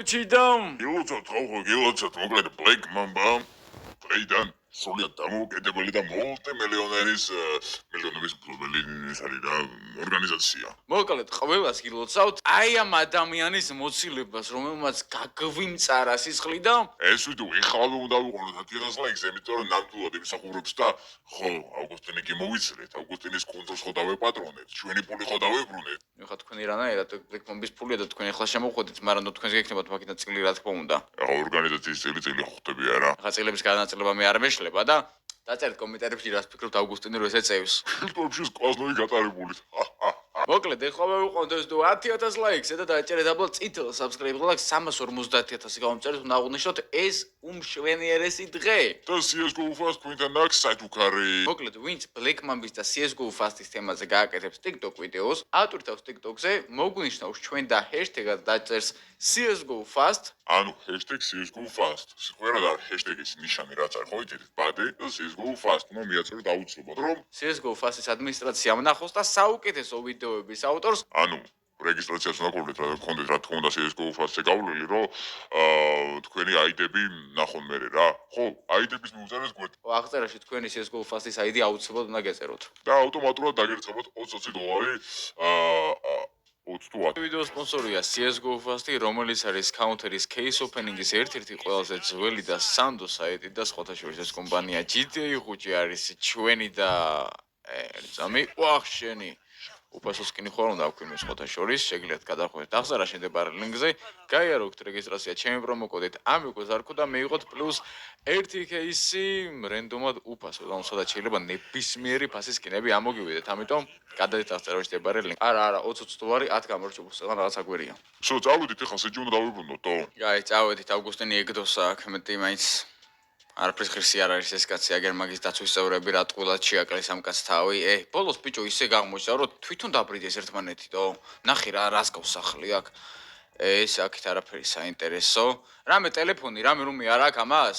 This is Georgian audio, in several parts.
ჩიდამ გილოცავთ ხო გილოცავთ მოკლედ Black Mamba დღეიდან სრულად დამოუკიდებელი და მულტიმილიონერის მილიონების ფლობელის არის რა ორგანიზაცია. მოკლედ ყველას გილოცავთ აი ამ ადამიანის მოცილებას რომელმაც გაგვიმწარა სისხლი და ეს ვიდეო ეხლა უნდა ვიყუროთ 1000 ლაიქს, იმიტომ რომ ნამდვილად იმსახურებს და ხო აუგუსტინი კი მოვიცრეთ, აუგუსტინის კონტროლს ხო დავეპატრონეთ, ჩვენი პული ხო დავებრუნეთ. ეხლა თქვენი რანაირად Black Mamba-ის პულია და თქვენ ეხლა შემოვხვდით, მაგრამ ნუ თქვენს გეკნებათ მაგითა წილი რა თქმა უნდა. ახლა ორგანიზაციის წილი ხვდები არა? ახლა წილების განაწილება მე არ მეშლება და დაწერთ კომენტარებში რას ფიქრობთ აუგუსტინი რო ესეწევს. ფილტვებში სკვაზნოი გატარებული. მოკლედ ეხლა ვიყავდეთ 10000 ლაიქს და დააჭერეთ აბა წითელ subscribe ლაიქს 350000 გავამწერეთ უნდა აღვნიშნოთ ეს უმშვენიერესი დღე. და CS:GO Fast თქვენთან აქ საჩუქარი. მოკლედ ვინც Black Mamba-ის და CS:GO Fast-ის თემაზე გააკეთებს TikTok ვიდეოს, ატვირთავს TikTok-ზე, მოგნიშნავს ჩვენ და ჰეშტეგად დაწერს CS:GO Fast. ანუ #CS:GO Fast. სიტყვიერად არის ჰეშტეგის ნიშანი რაც არის, ხო იცით? ბადე და CS:GO Fast. ნუ მიაწეროთ აუცილებლად რომ CS:GO Fast-ის ადმინისტრაცია ვნახოს და საუკეთესო ვიდეოების ავტორს ანუ რეგისტრაციას უნდა გქონდეთ რა გქონდეთ რა თქმა უნდა CS:GO Fast-ზე გავლილი რომ თქვენი ID-ები ნახონ მე რა. ხო, ID-ების მიუწერეს გვერდ. აღწერაში თქვენი CS:GO Fast-ის ID აუცილებლად უნდა გეწეროთ. და ავტომატურად დაგერწებოთ $20 20 ვიდეოს სპონსორია CS:GO Fast-ი, რომელიც არის Counter-ის case opening-ის ერთ-ერთი ყველაზე ძველი და სანდო საიტი და სხვათა შორის ეს კომპანია GTA ხუჭი არის ჩვენი და ერთზამი ვახშენი უფასო სკინი ხوار უნდა აქვთ იმის სხვათა შორის შეგიძლიათ გადახვიდეთ აღზარა შემდებარე ლინკზე გაიაროთ რეგისტრაცია ჩემი პრომოკოდით ამიგოს არქო და მეიღოთ პლუს 1 кейსი რენდომად უფასო და სადაც შეიძლება ნებისმიერი ფასის სკინები ამოგივიდეთ ამიტომ გადადეთ აღზარა შემდებარე ლინკ არა 20 დოლარი 10 გამორჩეულ სულ რაღაცა გვერია სულ წავიდით ახლა სიჯი უნდა დავიბრუნოთ აი წავედით ავგუსტინი ეგდოსა აქ მეტი მაინც არაფრის ღირსი არ არის ეს კაცი აგერ მაგის დაცვის წევრები რა ტყუილად შეაკლის ამ კაცს თავი ბოლოს ბიჭო ისე აღმოჩნდა რომ თვითონ დაბრიდეს ერთმანეთი და ნახე რა რას გავს სახლი აქ ეს აქეთ არაფერი საინტერესო რამე ტელეფონი რამე რუმი არ აქვს ამას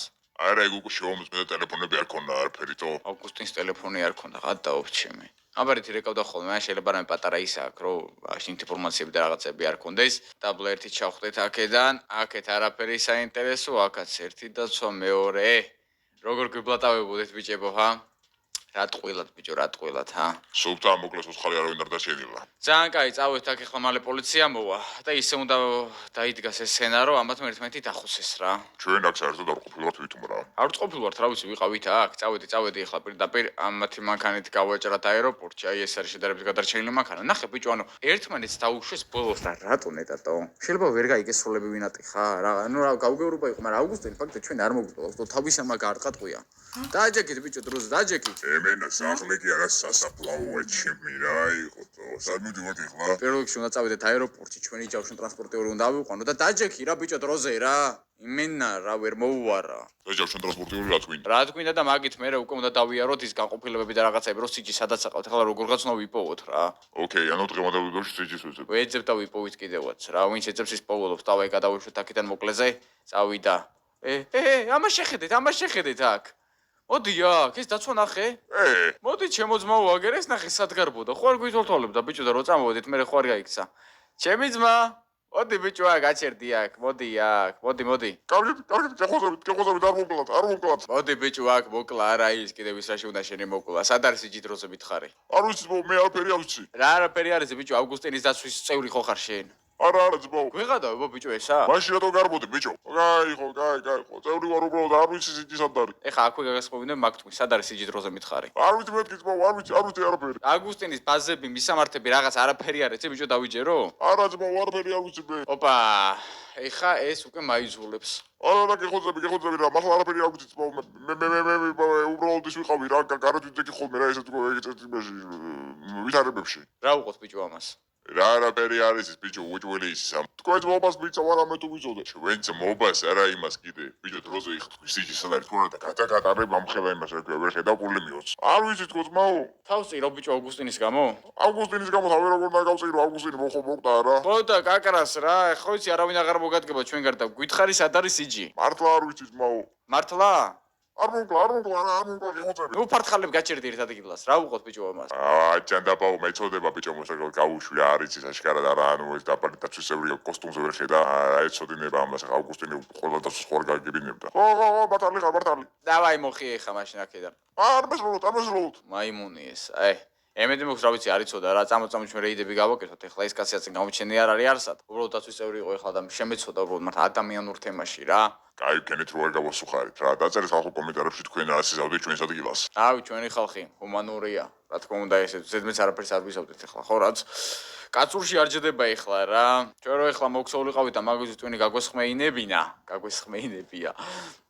არა ეგ უკვე შევამოწმე და ტელეფონები არ ქონდა არაფერი თო ავგუსტინს ტელეფონი არ ქონდა გადაობთ ჩემი აბარეთი რეკავდა ხოლმე მან შეიძლება რამე პატარა ის აქვს რომ ინფორმაციები და რაღაცები არ ქონდეს დაბლა ერთი ჩავხვდეთ აქედან აქეთ არაფერი საინტერესო აქაც ერთი და სხვა მეორე როგორ გიბლატავებოდეთ ბიჭებო ხა რა ტყუილად ბიჭო რა ტყუილად ჰა სულთა მოკლეს უცხარი არავინ არ დაშენილა ძალიან კაი წავედით აქ ახლა მალე პოლიცია მოვა და ისე უნდა დაიდგას ეს სცენარო ამათ ერთმანეთი დახოსეს რა ჩვენ აქ საერთოდ არ ყოფილვართ ვითომ რა არ ყოფილვართ რა ვიცი ვიყავით აქ წავედი ახლა პირდაპირ ამათი მანქანით გავაჭრათ აეროპორტში აი ეს არის შედარებით გადარჩენილი მანქანა ნახე ბიჭო ანუ ერთმანეთს დაუშვეს ბოლოს და რატო ნეტატო შეიძლება ვერ გაიგესროლები ვინატი ხა რა ანუ რა გავგეურობა იყო მაგრამ აუგუსტინი ფაქტია ჩვენ არ მოგვიტყობს თავისა მაგ არ ყატყვია დააჯექით ბიჭო დროზე დააჯექით ემენა სახლი კი არა სასაფლაოა ჩემი რა იყო სად მივდივართ ახლა პირველ რიგში უნდა წავიდეთ აეროპორტში ჩვენი ჯავშნ ტრანსპორტიორი უნდა ავიყვანო და დაჯექი რა ბიჭო დროზე რა იმენა რა ვერ მოუვარა და ჯავშნ ტრანსპორტიორი რა თქვი რა თქვინდა და მაგით მე უკვე უნდა დავიაროთ ის განყოფილებები და რაღაცები რომ სიჯი სადაც აყავთ ახლა როგორღაც უნდა ვიპოვოთ რა ოკეი ანუ დღევანდელობაში სიჯის ვეძებ ვეძებ და ვიპოვით კიდევაც რა ვინც ეძებს ის პოულობს დავაი გადავიშვით აქედან მოკლეზე წავიდა ამას შეხედეთ აქ მოდი აქ ეს დაცვა ნახე მოდი ჩემო ძმაო აგერ ეს ნახე სად გარბოდა ხო არ გვითვალთვალებდა ბიჭო და რო წამოვედით მე ხო არ გაიქცა ჩემი ძმა მოდი ბიჭო აქ გაჩერდი აქ მოდი აქ მოდი კარგი გეხოზებით არ მოკლათ მოდი ბიჭო აქ მოკლა არა ის კიდევ ის რაში უნდა შენი მოკლა სად არის იჯი დროზე მითხარი არ ვიცი მე არაფერი არ ვიცი რა არაფერი არის ბიჭო ავგუსტინის დაცვის წევრი ხო ხარ შენ არა ძმაო გვეღადავ ბიჭო ესა მაშინ რატო გარბოდი ბიჭო კაი ხო წევრი ვარ უბრალოდ არ ვიცი სიჯი სად არის ეხა აქვე გაგასწრებინე მაგ თქვი სად არის სიჯი დროზე მითხარი არ ვიცი მეთქი ძმაო არ ვიცი არაფერი ავგუსტინის ბაზები მისამართები რაღაც არაფერი არ ეცე ბიჭო დავიჯერო არა ძმაო არაფერი არ ვიცი მე ოპა ეხა ეს უკვე მაიძულებს არა გეხოცები რა მართლა არაფერი არ ვიცი ძმაო მე უბრალოდ ის ვიყავი რა გარეთ ვიდექი ხოლმე რა ესე თქო ეგეც იმაში ვითარებებში რა უყოთ ბიჭო ამას რა არაფერი არის ის ბიჭო უჭველი ის თქვენ მობას მიცავარ ამე თუ ვიწოდე ჩვენც მობას არა იმას კიდე ბიჭო დროზე იხტვის სიჯი სად არის თქო და გადაგატარებ ამხელა იმას ვერ ხედავ პული მიოც არ ვიცი თქო ძმაო თავს წირო ბიჭო ავგუსტინის გამო თავი როგორ დაგავწირო ავგუსტინი მოხდა რა ხო და კაკრას რა ხო იცი არავინ აღარ მოგადგება ჩვენ გარდა გითხარი სად არის სიჯი მართლა არ ვიცი ძმაო მართლა არ მომკლა გიხოცები. ნუ ფართხალებ გაჭირდი ერთად იგილას. რა უყოთ ბიჭო ამას? ჯანდაბაო მეწოდება ბიჭო მოსაგალ გავუშვი არის ის აშკარად არა ანუ ეს დაბალი დაცვისებრი კოსტუმზე ვერ ხედა ეცოდინება ამას აუგუსტინე ყველა დაცვის ხوار გაგებინებდა. ხო ბატალი. დავაი მოხიე ხა მაშინ აქედან. არ მესროლოთ. მაიმუნი ეს. ემედი მოხს რა ვიცი არიცოდა რა წამოწამოჩ მე რეიდები გავაკეთოთ ეხლა ეს კაცი აწინ გამოჩენი არ არის არსად. უბრალოდ დაცვისებრი იყო ეხლა და შემეცოდა უბრალოდ მართ ადამიანურ თემაში რა. კაი კენით რო არ გავასუხარით რა დაწერეთ ხალხო კომენტარებში თქვენ რა სიზავდეთ ჩვენს ადგილას. რავი ჩვენი ხალხი ჰუმანურია. რა თქმა უნდა ესე ზედმეც არაფერს არ ვისავდეთ ეხლა ხო რაც კაცურში არ ჯდება ეხლა რა. ჩვენ რო ეხლა მოგცოვლიყავით და მაგის თქვენი გაგვესხმეინებია.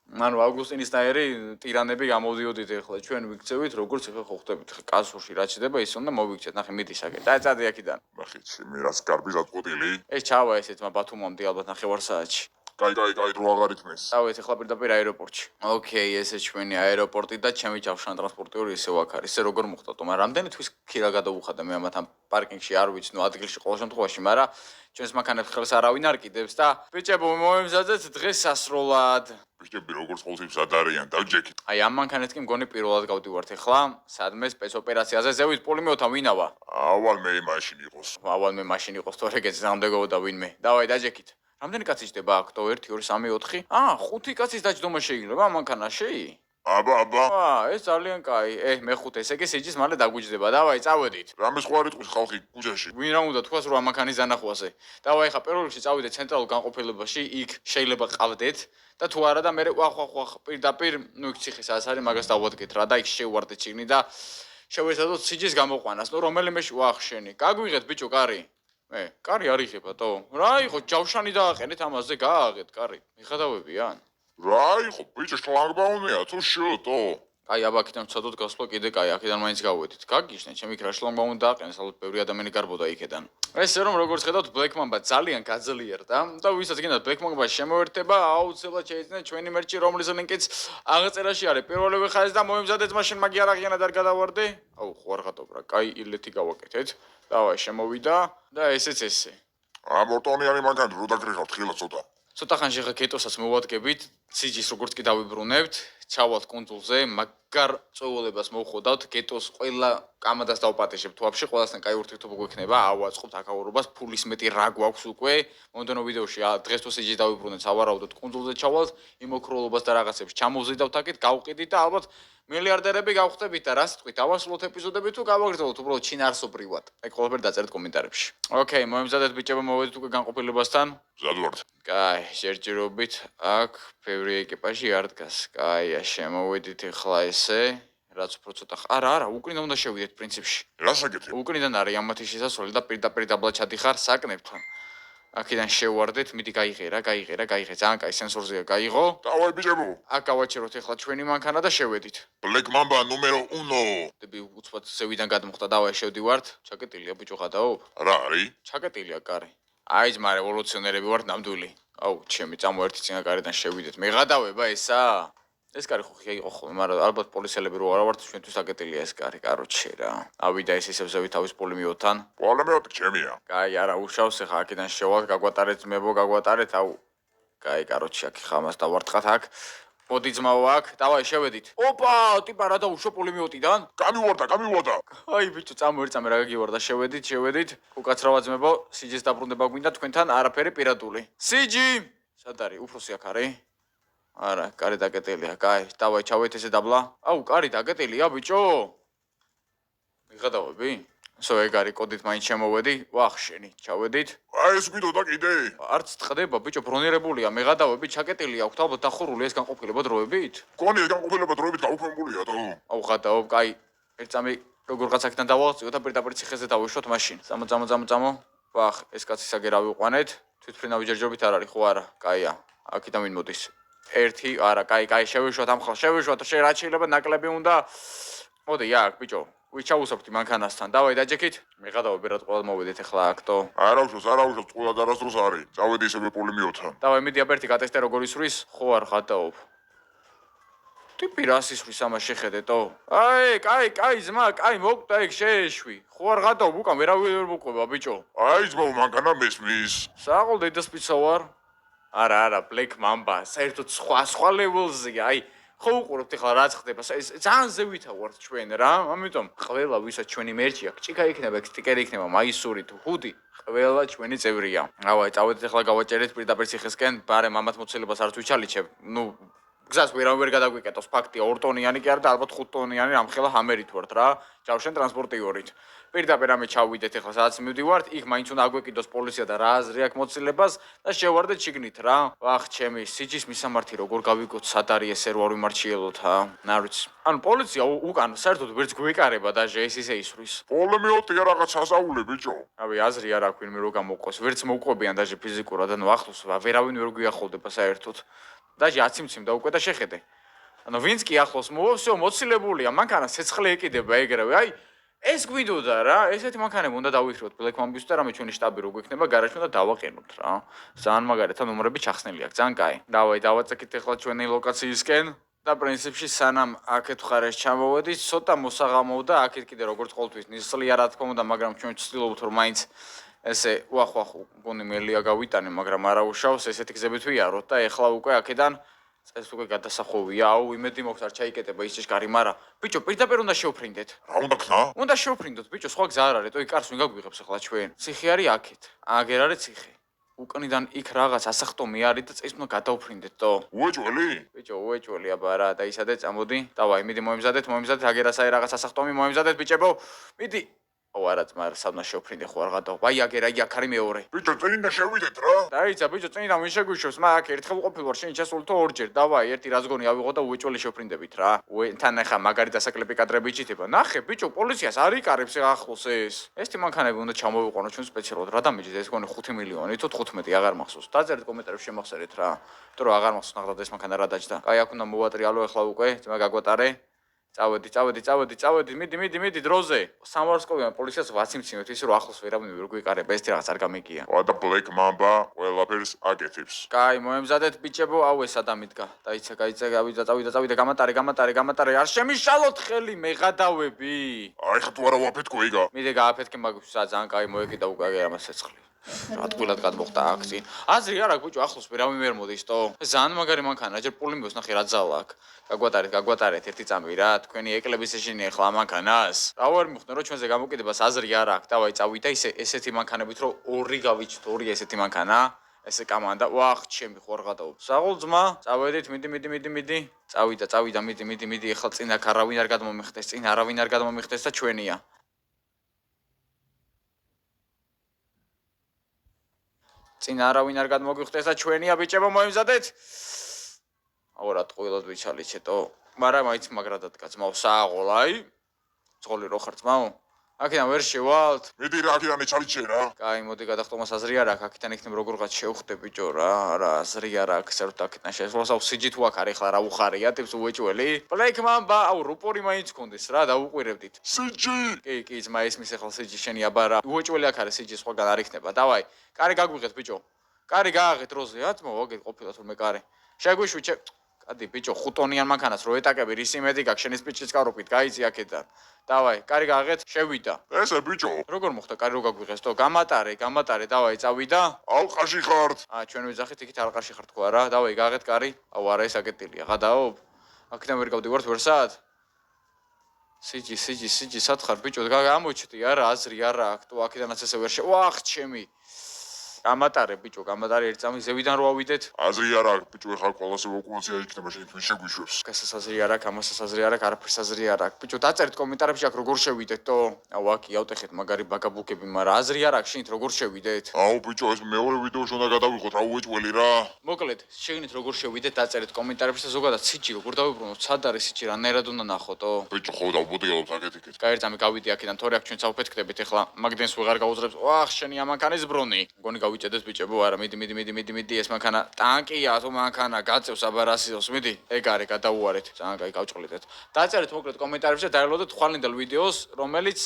ანუ აუგუსტინისნაირი ტირანები გამოდიოდით ეხლა ჩვენ ვიქცევით როგორც ეხლა ხო ხვდებით კაცურში რა ჩდება ის უნდა მოვიქცეთ ნახე მიდი საკეთ წადი აქედან ნახეთ მე რას კარბი გაწყვეტილი ეს ჩავა ესეთმა ბათუმამდე ალბათ ნახევარსაათში კაი რო აღარ ითმეს დავით ეხლა პირდაპირ აეროპორტში ოკეი ესე ჩვენი აეროპორტი და ჩემი ჯავშან ტრანსპორტიორი ისევ აქ არის ესე როგორ მოხდა თო მაგრამ რამდენი თვის ქირა გადავუხადა მე ამათ ამ პარკინგში არ ვიცი ნუ ადგილში ყოველ შემთხვევაში მაგრამ ჩვენს მანქანებს ხელს არავინ არ კიდევს და ბიჭებო მომემზადეთ დღეს სასროლად ბიჭები როგორც ყოველთვის სად არიან დავჯექით აი ამ მანქანით კი მგონი პირველად გავდივართ ეხლა სადმე სპეცოპერაციაზე ზევით პოლიმეოთან ვინავა ავალ მე მაშინ იყოს თორე გეცამდეგოვდა ვინმე დავაი დაჯექით რამდენი კაცი ჯდება აქ თო 1 2 3 4 5 კაცის დაჯდომა შეიძლება მანქანაში აბა ეს ძალიან კაი მე 5 ესე იგი სიჯის მალე დაგვიჯდება დავაი წავედით რამე სხვა რიტყვის ხალხი გუჯაში ვინ რა უნდა თქვას რომ ამ მანქანის დანახვაზე დავაი ხა პირველ რიგში წავიდეთ ცენტრალურ განყოფილებაში იქ შეიძლება ყავდეთ და თუ არა და მე ვახ პირდაპირ ნუ იქ ციხესაც არის მაგას დავადგეთ რა და იქ შევვარდეთ შიგნით და შევეცადოთ სიჯის გამოყვანას ნუ რომელიმეში ვახშენი გაგვიღეთ ბიჭო კარი მე კარი არ იღება თო რა იყო ჯავშანი დააყენეთ ამაზე გააღეთ კარი მიხადავებიან რა იყო ბიჭო შლანგბაუნია თუ შუტო აი აბაქიდან ვცადოთ გასვლა კიდე კაი აქედან მაინც გავვედით გაგიშნე ჩემი ქრა შლანგბაუნი დააყენეს ალბათ ბევრი ადამიანი გარბოდა იქედან ესე რომ როგორც ხედავთ Black Mamba ძალიან გაძლიერდა და ვისაც გინდათ Black Mamba შემოერთება აუცილებლად შეიძინეთ ჩვენი მერჩი რომლის ლინკიც აღწერაში არის პირველივე ხაზი და მოემზადეთ მაშინ მაგი არაღიანად არ გადავარდე აუ ხო არ ხატობ რა კაი ილეთი გავაკეთეთ დავაი შემოვიდა და ესეც ესე მორტონიანი მანქანა რო დაგრეხავთ ხილა ცოტა ხანში ხა კეტოსაც მოვადგებით სიჯის როგორც კი დავიბრუნებთ ჩავალთ კუნძულზე მაგარ წვეულებას მოვხოდავთ კეტოს ყველა კამადას დავპატეშებ თვაფში ყველასთან კაი ურთიერთობა გვექნება ავაწყობთ აკაურობას ფულის მეტი რა გვაქვს უკვე მომდენო ვიდეოში დღეს თუ სიჯის დავიბრუნეთ ავარაუდოთ კუნძულზე ჩავალთ იმოქროლობას და რაღაცებს ჩამოვზიდავთ აქეთ გავყიდით და ალბათ მილიარდერები გავხდებით და რას თქვით ავასრულოთ ეპიზოდები თუ გავაგრძელოთ უბრალოდ ჩინარსობრივად ეგ ყველაფერი დაწერეთ კომენტარებში ოკეი მოემზადეთ ბიჭებო მოვედით უკვე განყოფილებასთან მზად ვართ კაი შერჯერობით აქ ბევრი ეკიპაჟი არ დგას კაია შემოვედით ეხლა ესე რაც უფრო ცოტა არა უკრიდან უნდა შევიდეთ პრინციპში რას აკეთებ უკრიდან არის ამათი შესასვლელი და პირდაპირ დაბლა ჩადიხარ საკნებთან აქედან შევვარდეთ მიდი გაიღერა ძალიან კაი სენსორზეა გაიღო დავაი ბიჭებო აქ გავაჩეროთ ეხლა ჩვენი მანქანა და შევედით Black Mamba ნუმერო 1 დები უცბად ზევიდან გადმოხდა დავაი შევდივართ ჩაკეტილია ბიჭო ხადაობ რა არის ჩაკეტილია კარი აი ძმა რევოლუციონერები ვართ ნამდვილი აუ ჩემი წამოერთი წინა კარიდან შევიდეთ მეღადავება ესა ეს კარი ხო იყო ხოლმე მაგრამ ალბათ პოლიციელები რო არა ვართ ჩვენთვის აკეტილია ეს კარი კაროჩე რა ავიდა ეს ისევ ზევით თავის პოლიმიოთან პოლიმიოტი ჩემია კაი არა უშავს ეხა აქედან შევალთ გაგვატარეთ ძმებო გაგვატარეთ აუ კაი კაროჩე აქ ხამას დავარტყათ აქ მოდი ძმაო აქ დავაი შევედით ოპა ტიპა რა დაუშო პოლიმიოტიდან გამივარდა აი ბიჭო წამოერწამე რა გაგივარდა შევედით უკაცრავა ძმებო სიჯის დაბრუნება გვინდა თქვენთან არაფერი პირადული სიჯი სად არის უფროსი აქ არის არა კარი დაკეტილია კაი დავაი ჩავედით ესე დაბლა აუ კარი დაკეტილია ბიჭო მიღადავები სო ეგ არის კოდით მაინც შემოვედი ვახშენი ჩავედით აი ეს გვიდოდა კიდე არც წდება ბიჭო ბრონირებულია მეღადავები ჩაკეტილი აქვს ალბათ დახურული ეს განყოფილება დროებით გონი ეს განყოფილება დროებით გაუფორმულია თო აუ ხადაობ კაი ერთამე როგორღაც აქედან დავაღწიოთ და პირდაპირ ციხეზე დავეშვოთ მაშინ წამო ვახ ეს კაცი საგერავი უყანეთ თვითფრინავი ჯერჯერობით არ არის ხო არა კაია აქედან ვინ მოდის ერთი არა კაი შევეშვათ ამ ხალ შევეშვათ რა შეიძლება ნაკლები უნდა მოდი აქ ბიჭო ვიჩაუსობთ მანქანასთან დავაი დაჯექით მეღადავები რა ყველა მოვედით ახლა აქტო არა უშავს ყველა დარასდროს არის წავედი ისევე პოლიმიოთან დავაი მიდი აბერტი გატესტე როგორ ისვრის ხო არ ხატაობ ტიპი რას ისვრის ამას შეხედეთო აი კაი ძმა კაი მოკვდა ეგ შეეშვი ხო არ ხატაობ უკან ვერავინ ვერ მოყვება ბიჭო აი ძმა მანქანა მესმის საყოლ დედასპიცა ვარ არა Black Mamba საერთოდ სხვა level-ზეა აი ხო უყურებთ ეხლა რაც ხდება ძალიან ზევითა ვართ ჩვენ რა ამიტომ ყველა ვისაც ჩვენი მერჩი აქვს ჭიქა იქნება სტიკერი იქნება მაისური თუ ჰუდი ყველა ჩვენი წევრია რავი წავედით ეხლა გავაჭერეთ პირდაპირ ციხესკენ ბარემ ამათ მოცილებას არც ვიჩალიჩებ ნუ გზას ვერ გადაგვიკეტოს ფაქტია 2 ტონიანი კი არა და ალბათ 5 ტონიანი რამხელა ჰამერით ვართ რა ჯავშენ ტრანსპორტიორით პირდაპირ ამით ჩავიდეთ ეხლა სადაც მივდივართ იქ მაინც უნდა აგვეკიდოს პოლიცია და რა აზრი აქვს მოცილებას და შევარდეთ შიგნით რა ვახ ჩემი სიჯის მისამართი როგორ გავიგოთ სად არის ესე რო არ ვიმარჩიელოთ ნარიც ანუ პოლიცია უკან საერთოდ ვერც გვეკარება დაჟე ეს ისე ისვრის პოლემიოტია რაღაც ასაულე ბიჭო რავი აზრი არ აქვს ვინმე რო გამოყოს ვერც მოუყვებიან დაჟე ფიზიკურად ანუ ახლოს ვერავინ ვერ გვიახოლდება საერთოდ დაჟე აციმციმ და უკვე და შეხედე ანუ ვინც კი ახლოს მოვსო მოცილებულია მანქანა ცეცხლი ეკიდება ეგრევე აი ეს გვიდოდა რა ესეთი მანქანები უნდა დავიხროთ ბლეკმამბის და რამე ჩვენი შტაბი რო გვექნება გარეთ უნდა დავაყენოთ რა ძალიან მაგარია ნომრები ჩახსნილი აქვს ძალიან კაი დავაწექით ახლა ჩვენი ლოკაციისკენ და პრინციპში სანამ აქეთ ხარეს ჩამოვედით ცოტა მოსაღამოვ და აქეთ კიდე როგორც ყოველთვის ნისლია რა თქმა უნდა მაგრამ ჩვენ ვცდილობთ რომ მაინც ესე ვახ გონი მელია გავიტანე მაგრამ არა უშავს ესეთი გზებით ვიაროთ და ეხლა უკვე აქედან ეს უკვე გადასახოვია აუ იმედი მოხდა არ ჩაიკეტება ის ჭიშკარი მაგრამ ბიჭო პირდაპირ უნდა შევფრინდეთ რა უნდა ქნა უნდა შევფრინდოთ ბიჭო სხვა გზა არ არის ტოი კარს ვინ გაგვიღებს ახლა ჩვენ ციხე არის აქეთ აგერ არის ციხე უკნიდან იქ რაღაც ასახტომი არის და წეს უნდა გადავფრინდეთ თო უეჭველი ბიჭო უეჭველი აბა რა დაისადე წამოდი დავაი მიდი მოიმზადეთ აგერასაი რაღაც ასახტომი მოიმზადეთ ბიჭებო მიდი ო არა ძმარ საუნა შევფრინდე ხო არ გადავ აი აგერ აი აქ არის მეორე ბიჭო წინდა შევიდეთ რა დაიცა ბიჭო წინიდან ვინ შეგვიშვებს მაგ ერთხელ ყოფილ ვარ შენ ჩასულთო ორჯერ დავაი ერთი რაზგონი ავიღო და უეჭველი შევფრინდებით რა თან ახლა მაგარი დასაკლები კადრები იჭითება ნახე ბიჭო პოლიციას არ იკარებს ახლოს ეს მანქანები უნდა ჩამოვიყვანოთ ჩვენ სპეციალურად რა დამეჯით ეს გონი 5 მილიონი თუ 15 აღარ მახსოვს დაწერეთ კომენტარებში შემახსერეთ რა იმიტომ რომ აღარ მახსოვს ნახდათ ეს მანქანა რა დაჯდა აი აქ უნდა მოვატრიალო ახლა უკვე ძმა გაგვატარე წავედი მიდი დროზე სამარსკოვიან პოლიციას ვაციმცინოთ ის რომ ახლოს ვერავინ ვერ გვიყარება ეს რაღაც არ გამიგია და ბლეკ მამბა ყველაფერს აკეთებს კაი მოემზადეთ ბიჭებო აუ ეს ადამიანა დაიცა წავიდა გამატარე არ შემიშალოთ ხელი მეღადავები აი ხა თუ არა ვაფეთქო იგა მიდი გააფეთქე მაგის ძალიან კაი მოეკიდა უკვე ამას ცეცხლი რა თქვილად გადმოხდა აქ წინ აზრი არ აქვს ბიჭო ახლოს ვერავინ ვერ მოდის თო ძალიან მაგარი მანქანა ჯერ პული მოს ნახე რა ძალა აქვს გაგვატარეთ ერთი წამი რა თქვენი ეკლების ეშინი ახლა მანქანას რა ვარ მიხდნე რომ ჩვენზე გამოკიდებას აზრი არ აქვს დავაი წავიდა ესეთი მანქანებით რომ ორი გავიჩთ ორი ესეთი მანქანა ესე კამანდა ვახ ჩემი ხო არ გადაობ საღოლ ძმა წავედით მიდი წავიდა მიდი ახლა წინ აქ არავინ არ გადმომიხდეს და ჩვენია წინ არავინ არ გადმოგვიხდეს და ჩვენია ბიჭებო მოიმზადეთ აუ რა ტყუილად ვიჩალიჩეთო მაგრამ მაინც მაგრად დადგა ძმაო სააღოლ აი ძღოლი რო ხარ ძმაო აქედან ვერ შევალთ მიდი რა აქედან ეჩალიჩე რა კაი მოდი გადახტომას აზრი არ აქვს აქედან იქნებ როგორღაც შევხვდე ბიჭო რა აზრი არ აქვს საერთოდ აქედან შესვლასავ სიჯით ვაქ არის ახლა რა უხარია ტიპს უეჭველი ბლეკ მამბა აუ რუპორი მაინც კონდეს რა დაუყვირებდით სიჯი კი ძმა ისმის ახლა სიჯი შენი აბა რა უეჭველი აქ არის სიჯი სხვაგან არ იქნება დავაი კარი გაგვიღეთ ბიჭო კარი გააღეთ როზე ათმო ვაგეთ ყოფილა თურმე კარი შეგვიშვიჩე ადი ბიჭო 5 ტონიან მანქანას რო ეტაკები რის იმედი გაქვს შენი სპიჩის კაროპით გაიწი აქედან დავაი კარი გააღეთ შევიდა ესე ბიჭო როგორ მოხდა კარი რო გაგვიღეს თო გამატარე დავაი წავიდა ალყაში ხართ ჩვენ ვიძახით იქით ალყაში ხართ თქვა რა დავაი გააღეთ კარი აუ არა ეს აკეტილია გადაობ აქედან ვერ გავდივართ ვერსად სიჯი სად ხარ ბიჭო გამოჩდი არა აზრი არა აქ თუ აქედანაც ესე ვერ ვახ ჩემი გამატარე ბიჭო გამატარე ერთ წამი ზევიდან რო ავიდეთ აზრი არ აქვს ბიჭო ეხლა ყველას ევაკუაცია იქნება შენ თქვენ შეგვიშვებს გასას აზრი არ აქვს ამასაც აზრი არ აქვს არაფერს აზრი არ აქვს ბიჭო დაწერეთ კომენტარებში აქ როგორ შევიდეთ თო აუ აქ იავტეხეთ მაგარი ბაგაბუქები მაგრამ აზრი არ აქვს შენით როგორ შევიდეთ აუ ბიჭო ეს მეორე ვიდეოში უნდა გადავიღოთ რა უეჭველი რა მოკლედ შენით როგორ შევიდეთ დაწერეთ კომენტარებში და ზოგადად სიჯი როგორ დავიბრუნოთ სად არის სიჯი რანაირად უნდა ნახოთო ბიჭო ხო დავბოდიალობთ აქეთ კაი ერთ წამი გავიდი აქედან თორე აქ ჩვენ წავფეთქდებით ეხლა მაგდენს ვეღარ გაუძრებს ვახ შენი ამანქანის ბრუნი გონი გავიჭედეთ ბიჭებო არა მიდი ეს მანქანა ტანკია თუ მანქანა გაწევს აბარასიოს მიდი ეგ არის გადაუარეთ ძალიან კაი გავჭყლიდეთ დაწერეთ მოკლედ კომენტარებში და დაელოდეთ ხვალინდელ ვიდეოს რომელიც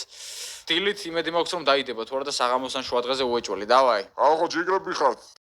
დილით იმედი მაქვს რომ დაიდება თუ არა და საღამოსთან შუა დღეზე უეჭველი დავაი ახო ჯიგრები ხართ